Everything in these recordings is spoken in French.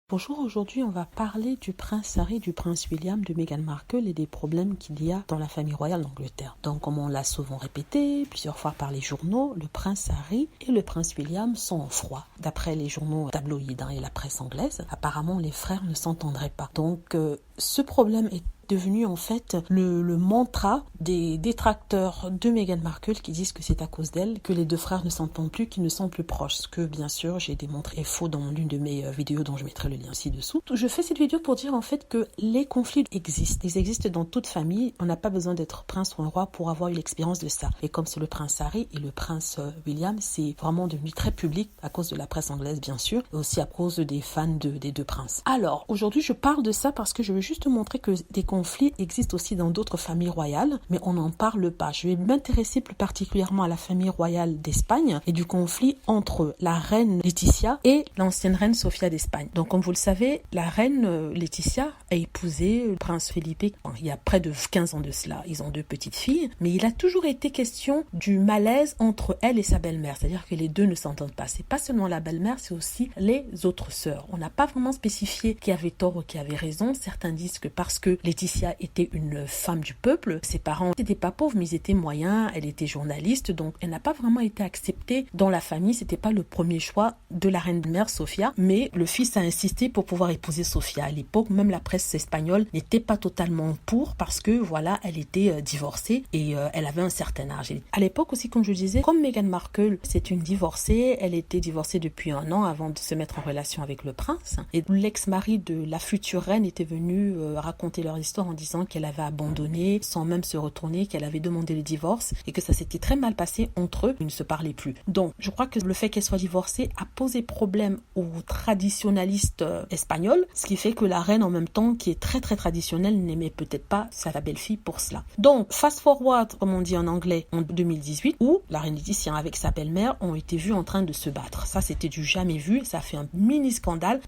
Bonjour, aujourd'hui on va parler du prince Harry, du prince William, de Meghan Markle et des problèmes qu'il y a dans la famille royale d'Angleterre. Donc comme on l'a souvent répété plusieurs fois par les journaux, le prince Harry et le prince William sont en froid. D'après les journaux tabloïds et la presse anglaise, apparemment les frères ne s'entendraient pas. Donc ce problème est devenu en fait le mantra des détracteurs de Meghan Markle qui disent que c'est à cause d'elle que les deux frères ne s'entendent plus, qu'ils ne sont plus proches, ce que bien sûr j'ai démontré est faux dans l'une de mes vidéos dont je mettrai le lien ci-dessous. Je fais cette vidéo pour dire en fait que les conflits existent, ils existent dans toute famille, on n'a pas besoin d'être prince ou un roi pour avoir eu l'expérience de ça. Et comme c'est le prince Harry et le prince William, c'est vraiment devenu très public à cause de la presse anglaise bien sûr, et aussi à cause des fans des deux princes. Alors aujourd'hui je parle de ça parce que je veux juste montrer que des conflits existent aussi dans d'autres familles royales, mais on n'en parle pas. Je vais m'intéresser plus particulièrement à la famille royale d'Espagne et du conflit entre la reine Laetitia et l'ancienne reine Sofia d'Espagne. Donc comme vous le savez, la reine Laetitia a épousé le prince Felipe il y a près de 15 ans de cela. Ils ont deux petites filles, mais il a toujours été question du malaise entre elle et sa belle-mère, c'est-à-dire que les deux ne s'entendent pas. C'est pas seulement la belle-mère, c'est aussi les autres sœurs. On n'a pas vraiment spécifié qui avait tort ou qui avait raison. Certains disent que parce que Laetitia était une femme du peuple, ses parents n'étaient pas pauvres mais ils étaient moyens, elle était journaliste, donc elle n'a pas vraiment été acceptée dans la famille. C'était pas le premier choix de la reine-mère Sofia, mais le fils a insisté pour pouvoir épouser Sofia. À l'époque, même la presse espagnole n'était pas totalement pour parce que voilà, elle était divorcée et elle avait un certain âge. Et à l'époque aussi, comme je disais, comme Meghan Markle, c'est une divorcée, elle était divorcée depuis 1 an avant de se mettre en relation avec le prince, et l'ex-mari de la future reine était venu raconter leur histoire en disant qu'elle avait abandonné sans même se retourner, qu'elle avait demandé le divorce et que ça s'était très mal passé entre eux, ils ne se parlaient plus. Donc je crois que le fait qu'elle soit divorcée a posé problème aux traditionalistes espagnols, ce qui fait que la reine en même temps, qui est très très traditionnelle, n'aimait peut-être pas sa belle-fille pour cela. Donc fast forward, comme on dit en anglais, en 2018, où la reine Laetitia avec sa belle-mère ont été vus en train de se battre. Ça c'était du jamais vu, ça a fait un mini scandale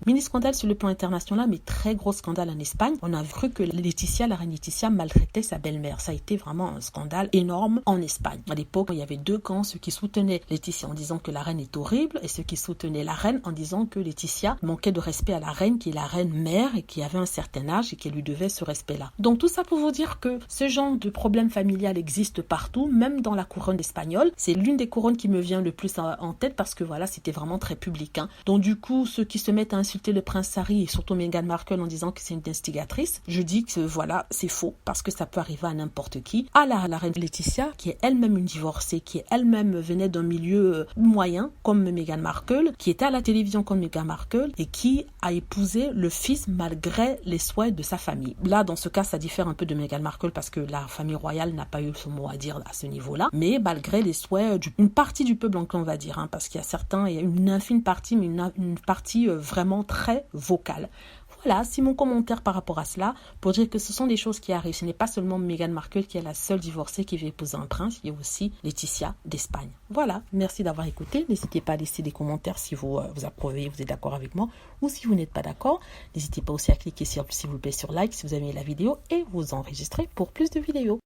sur le plan international, mais très gros scandale en Espagne. On a cru que la reine Laetitia maltraitait sa belle-mère. Ça a été vraiment un scandale énorme en Espagne. À l'époque, il y avait deux camps, ceux qui soutenaient Laetitia en disant que la reine est horrible et ceux qui soutenaient la reine en disant que Laetitia manquait de respect à la reine, qui est la reine mère et qui avait un certain âge et qui lui devait ce respect-là. Donc tout ça pour vous dire que ce genre de problème familial existe partout, même dans la couronne espagnole. C'est l'une des couronnes qui me vient le plus en tête parce que voilà, c'était vraiment très public. Donc du coup, ceux qui se mettent à insulter le prince Harry et surtout Meghan Markle en disant que c'est une instigatrice, je dis que voilà, c'est faux parce que ça peut arriver à n'importe qui. À la reine Laetitia, qui est elle-même une divorcée, qui elle-même venait d'un milieu moyen comme Meghan Markle, qui était à la télévision comme Meghan Markle et qui a épousé le fils malgré les souhaits de sa famille. Là, dans ce cas, ça diffère un peu de Meghan Markle parce que la famille royale n'a pas eu son mot à dire à ce niveau-là, mais malgré les souhaits d'une partie du peuple anglais, on va dire, parce qu'il y a certains, il y a une infime partie, mais une partie vraiment très vocale. Voilà, c'est mon commentaire par rapport à cela, pour dire que ce sont des choses qui arrivent. Ce n'est pas seulement Meghan Markle qui est la seule divorcée qui veut épouser un prince, il y a aussi Laetitia d'Espagne. Voilà, merci d'avoir écouté. N'hésitez pas à laisser des commentaires si vous approuvez, vous êtes d'accord avec moi, ou si vous n'êtes pas d'accord. N'hésitez pas aussi à cliquer s'il vous plaît sur like si vous avez aimé la vidéo et vous enregistrer pour plus de vidéos.